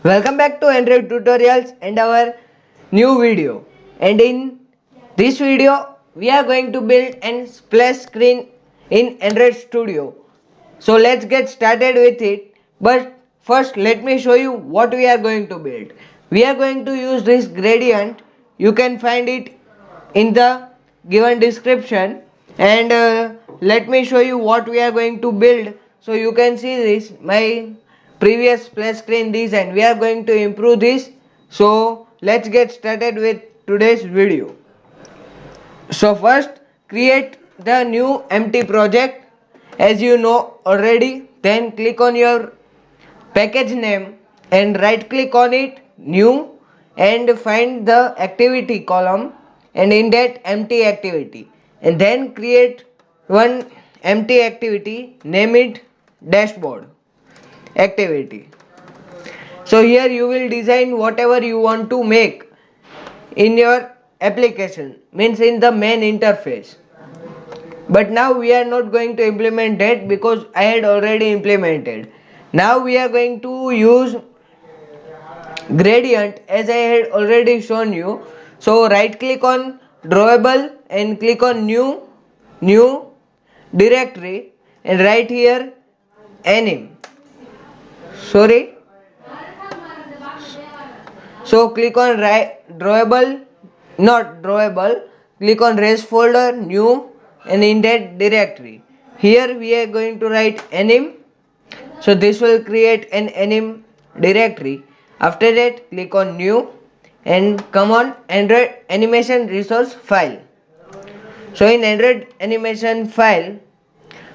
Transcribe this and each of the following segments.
Welcome back to Android tutorials and our new video. And in this video, we are going to build an splash screen in Android Studio. So let's get started with it. But first, let me show you what we are going to build. We are going to use this gradient. You can find it in the given description. And let me show you what we are going to build. So you can see this my previous splash screen design. We are going to improve this. So let's get started with today's video. So first create the new empty project as you know already. Then click on your package name and right click on it, new, and find the activity column and in that empty activity, and then create one empty activity, name it dashboard activity. So here you will design whatever you want to make in your application, means in the main interface. But now we are not going to implement that because I had already implemented. Now we are going to use gradient as I had already shown you. So right click on drawable and click on new directory, and right here anim. Sorry. So click on drawable, not drawable, click on res folder, new, and in that directory. Here we are going to write anim. So this will create an anim directory. After that click on new and come on Android animation resource file. So in Android animation file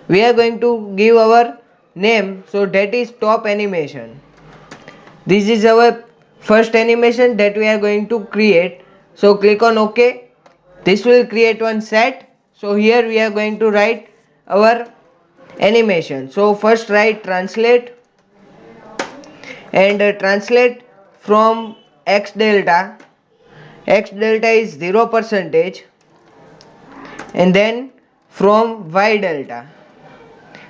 we are going to give our name, so that is top animation. This is our first animation that we are going to create. So click on OK. This will create one set. So here we are going to write our animation. So first write translate and translate from x delta. X delta is 0 percentage, and then from y delta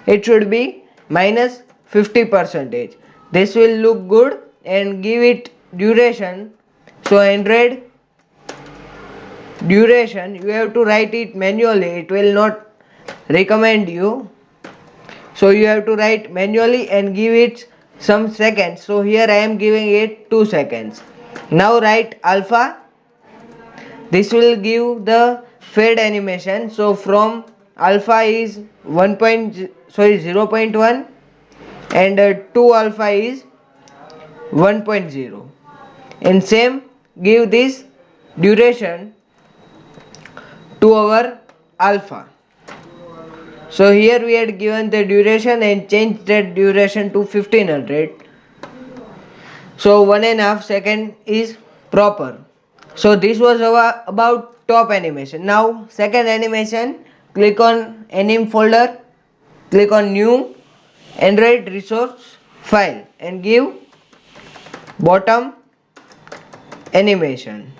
it should be minus 50 percentage. This will look good, and give it duration. So Android duration you have to write it manually, it will not recommend you. So you have to write manually and give it some seconds. So here I am giving it 2 seconds. Now write alpha. This will give the fade animation. So from alpha is 0.1 and 2 alpha is 1.0, and same give this duration to our alpha. So here we had given the duration and changed that duration to 1500. So 1.5 second is proper. So this was about top animation. Now second animation, click on anim folder, click on new Android resource file and give bottom animation.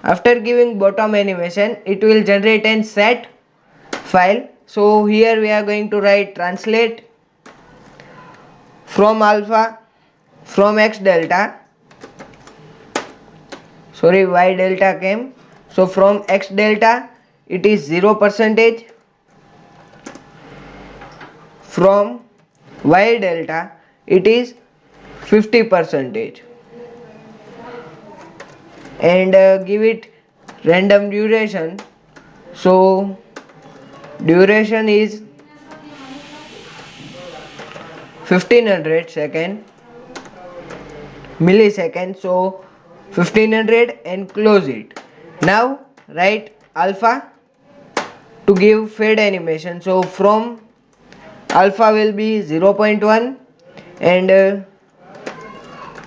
After giving bottom animation it will generate an set file. So here we are going to write translate from alpha, from x delta, sorry y delta came. So from x delta it is 0 percentage, from y delta it is 50 percentage, and give it random duration. So duration is 1500 second millisecond. So 1500 and close it. Now write alpha to give fade animation. So from alpha will be 0.1 and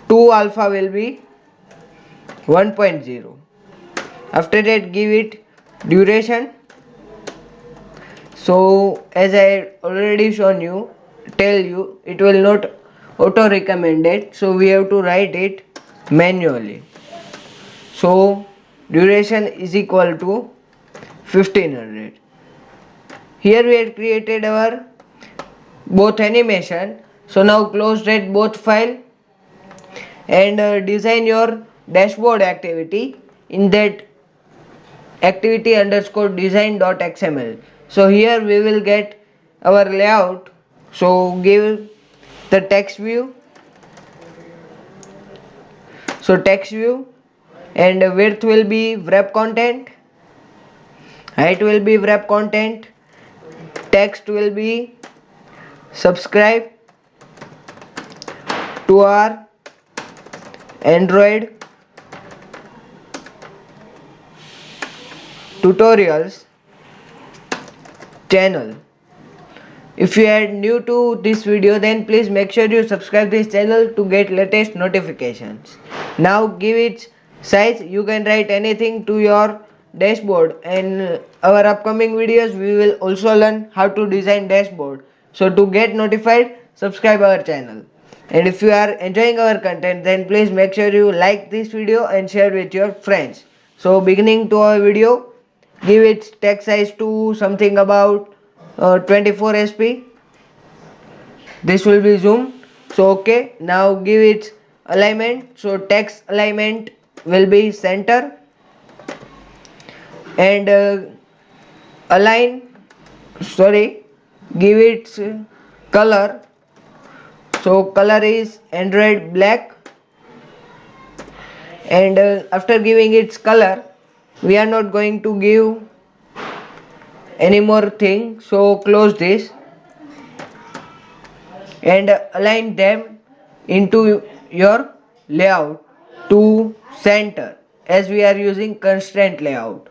2 alpha will be 1.0. After that give it duration. So as I already shown you, tell you it will not auto recommend it, so we have to write it manually. So duration is equal to 1500. Here we had created our both animation. So now close that both file and design your dashboard activity in that activity underscore design.xml. So here we will get our layout. So give the text view. So text view, and width will be wrap content, height will be wrap content, text will be subscribe to our Android tutorials channel. If you are new to this video, then please make sure you subscribe this channel to get latest notifications. Now give it size. You can write anything to your dashboard, and our upcoming videos we will also learn how to design dashboard. So to get notified, subscribe our channel. And if you are enjoying our content, then please make sure you like this video and share with your friends. So beginning to our video, give its text size to something about 24 sp. This will be zoom. So okay, now give its alignment. So text alignment will be center, and align, sorry, give its color. So color is Android black, and after giving its color, we are not going to give any more thing. So close this and align them into your layout to center, as we are using constraint layout.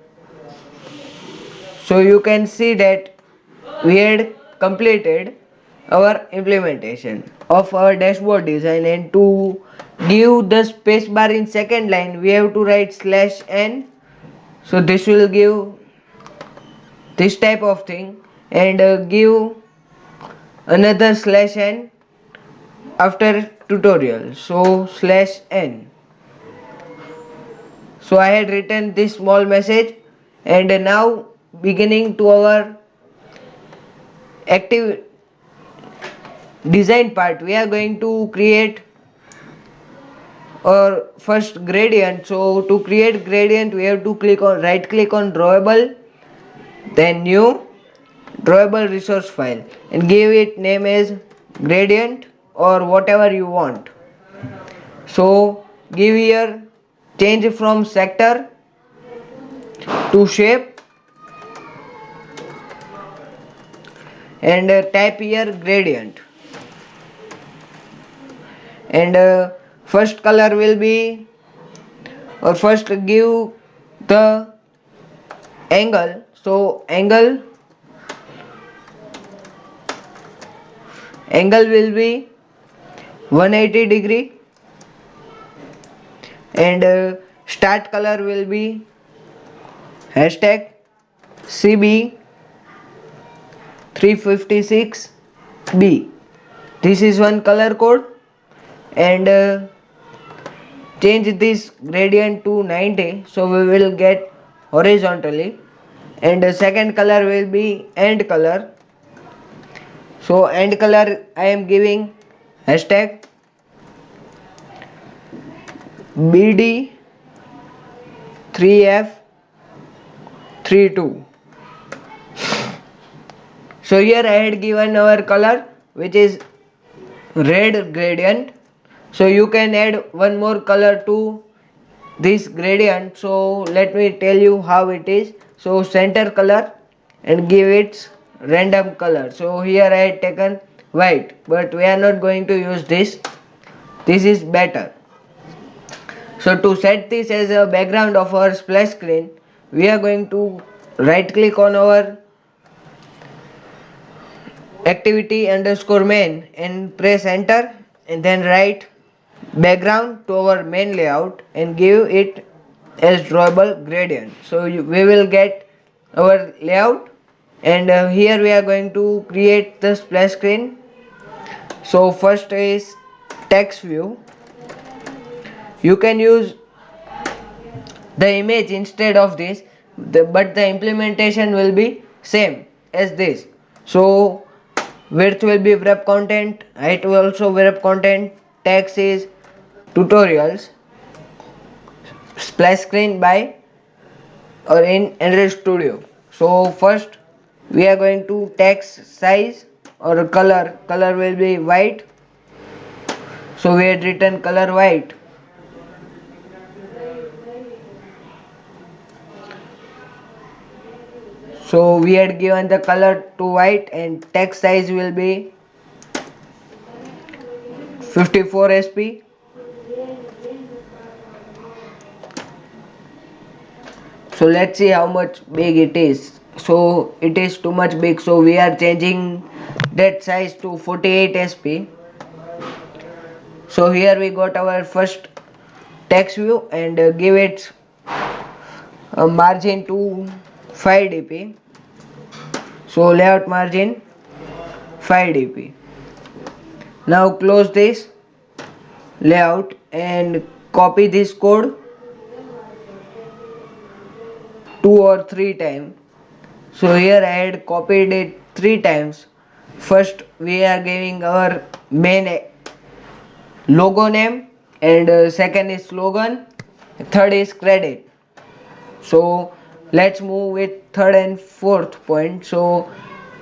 So you can see that we had completed our implementation of our dashboard design, and to give the space bar in second line we have to write /n. So this will give this type of thing, and give another /n after tutorial. So /n. So I had written this small message, and now beginning to our active design part, we are going to create our first gradient. So to create gradient, we have to right click on drawable, then new drawable resource file, and give it name as gradient or whatever you want. So give here change from sector to shape, and type here gradient, and first color will be, or first give the angle. So angle will be 180 degree, and start color will be hashtag CB 356B. This is one color code, and change this gradient to 90, so we will get horizontally, and the second color will be end color. So end color I am giving hashtag BD 3F32. So here I had given our color, which is red gradient. So you can add one more color to this gradient. So let me tell you how it is. So center color, and give it random color. So here I had taken white, but we are not going to use this. This is better. So to set this as a background of our splash screen, we are going to right click on our activity underscore main and press enter, and then write background to our main layout and give it as drawable gradient. So we will get our layout, and here we are going to create the splash screen. So first is text view. You can use the image instead of this, but the implementation will be same as this. So width will be wrap content, height will also wrap content, text is tutorials splash screen by or in Android Studio. So first we are going to text size or color will be white, so we had written color white. So we had given the color to white and text size will be 54 sp. So let's see how much big it is. So it is too much big, so we are changing that size to 48 sp. So here we got our first text view and give it a margin to 5 dp. So layout margin 5 dp. Now close this layout and copy this code 2 or 3 times. So here I had copied it 3 times. First we are giving our main logo name, and second is slogan, third is credit. So let's move with third and fourth point. So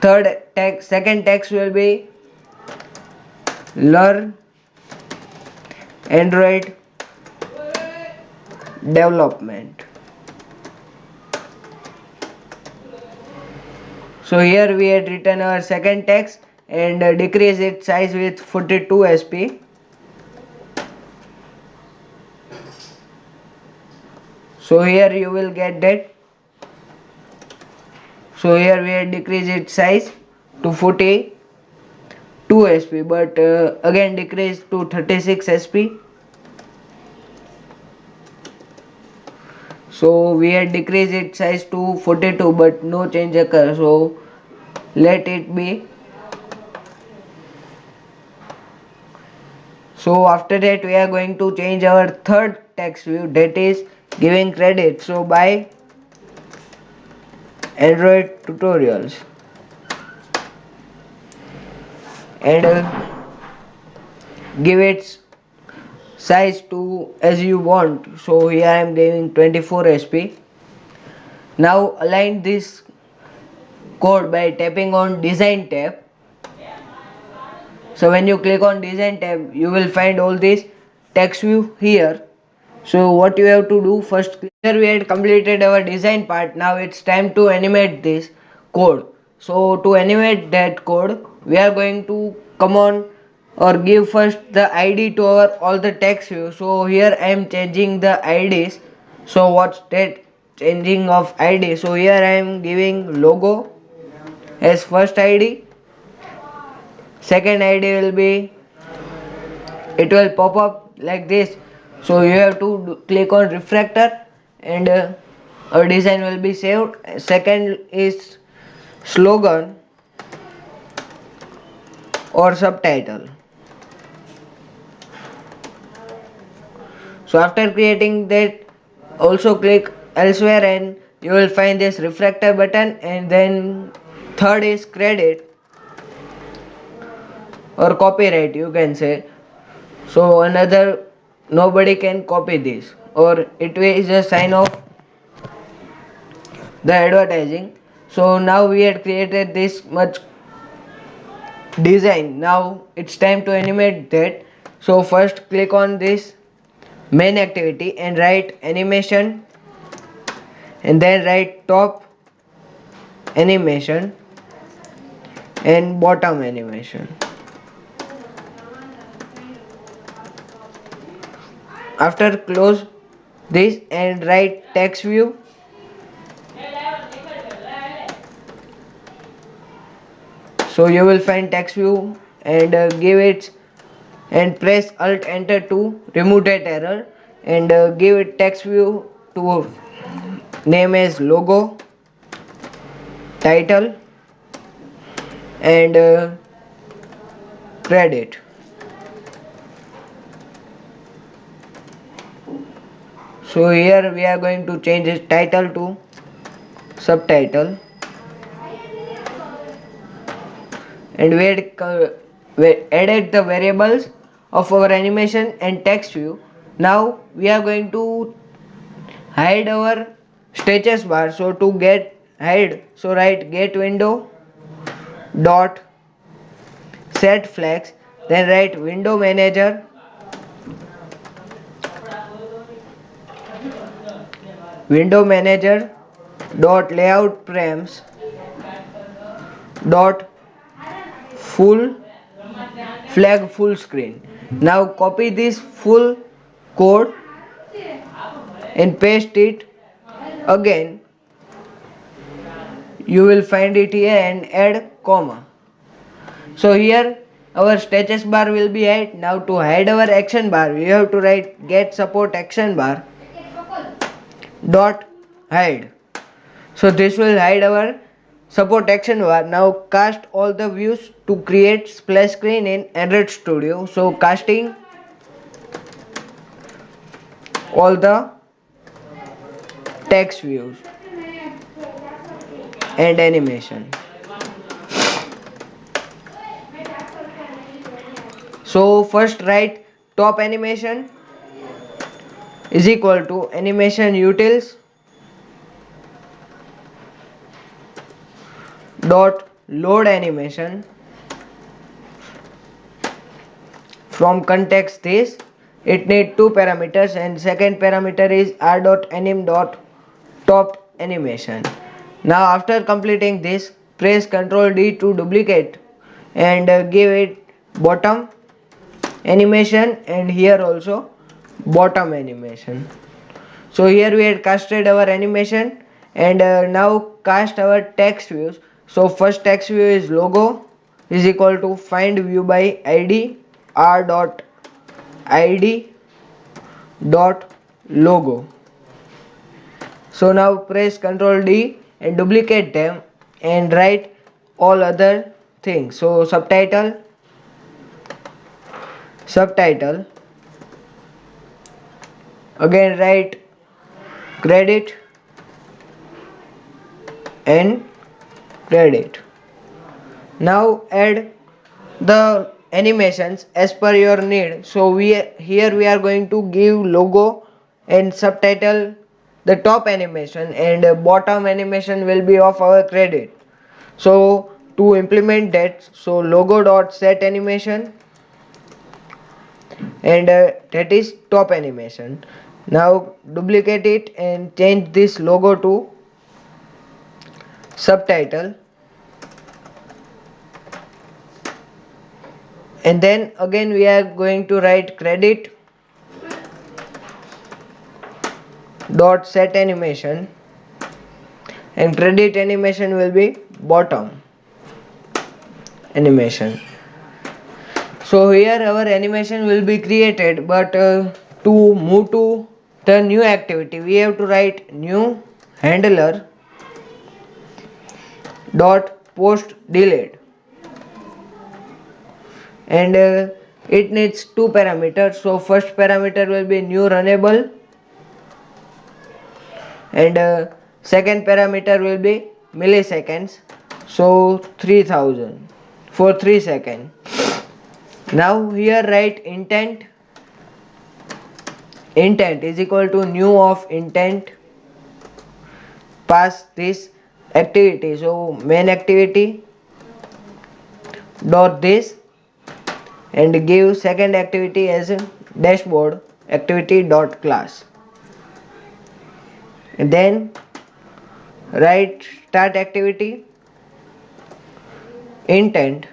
second text will be learn Android development. So here we had written our second text and decrease its size with 42 sp. So here you will get that. So here we had decreased its size to 42 sp, but again decreased to 36 sp. So we had decreased its size to 42, but no change occurs. So let it be. So after that we are going to change our third text view, that is giving credit. So by Android tutorials and give its size to as you want. So here I am giving 24 sp. Now align this code by tapping on design tab. So when you click on design tab, you will find all this text view here. So what you have to do first, here we had completed our design part. Now it's time to animate this code. So to animate that code, we are going to come on or give first the ID to our all the text view. So here I am changing the IDs. So what's that changing of ID? So here I am giving logo as first ID. Second ID will be, it will pop up like this. So you have to click on refractor and our design will be saved. Second is slogan or subtitle. So after creating that, also click elsewhere and you will find this refractor button, and then third is credit or copyright, you can say. So another, nobody can copy this, or it is a sign of the advertising. So now we had created this much design. Now it's time to animate that. So first click on this main activity and write animation, and then write top animation and bottom animation. After close this and write text view. So you will find text view and give it and press alt enter to remove that error, and give it text view to name as logo, title and credit. So here we are going to change its title to subtitle, and we added the variables of our animation and text view. Now we are going to hide our stretches bar. So to get hide, so write get window dot set flex, then write window manager dot layout frames dot full flag full screen. Now copy this full code and paste it again. You will find it here and add comma. So here our status bar will be hide. Now to hide our action bar, we have to write get support action bar dot hide. So this will hide our support action bar. Now cast all the views to create splash screen in Android Studio. So casting all the text views and animation. So first write top animation is equal to animation utils dot load animation from context this. It needs two parameters and second parameter is r.anim dot top animation. Now after completing this, press Ctrl D to duplicate and give it bottom animation and here also bottom animation. So here we had casted our animation and now cast our text views. So first text view is logo is equal to find view by id r dot id dot logo. So now press Ctrl D and duplicate them and write all other things. So subtitle again write credit and credit. Now add the animations as per your need. So here we are going to give logo and subtitle the top animation and bottom animation will be of our credit. So to implement that, so logo dot set animation and that is top animation. Now duplicate it and change this logo to subtitle and then again we are going to write credit dot set animation and credit animation will be bottom animation. So here our animation will be created, but to move to the new activity we have to write new handler dot post delayed and it needs two parameters. So first parameter will be new runnable and second parameter will be milliseconds, so 3000 for 3 seconds. Now here write intent is equal to new of intent, pass this activity, so main activity dot this and give second activity as a dashboard activity dot class and then write start activity intent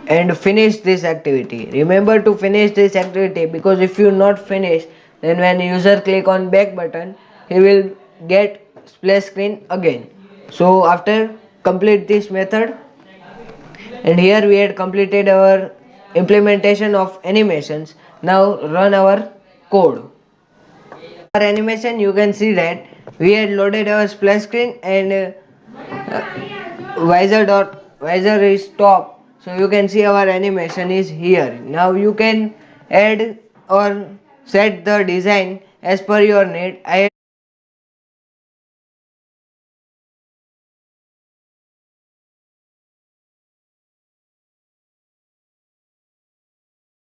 and finish this activity. Remember to finish this activity, because if you not finish, then when user click on back button he will get splash screen again. So after complete this method, and here we had completed our implementation of animations. Now run our code. Our animation, you can see that we had loaded our splash screen and visor is top, so you can see our animation is here. Now you can add or set the design as per your need. I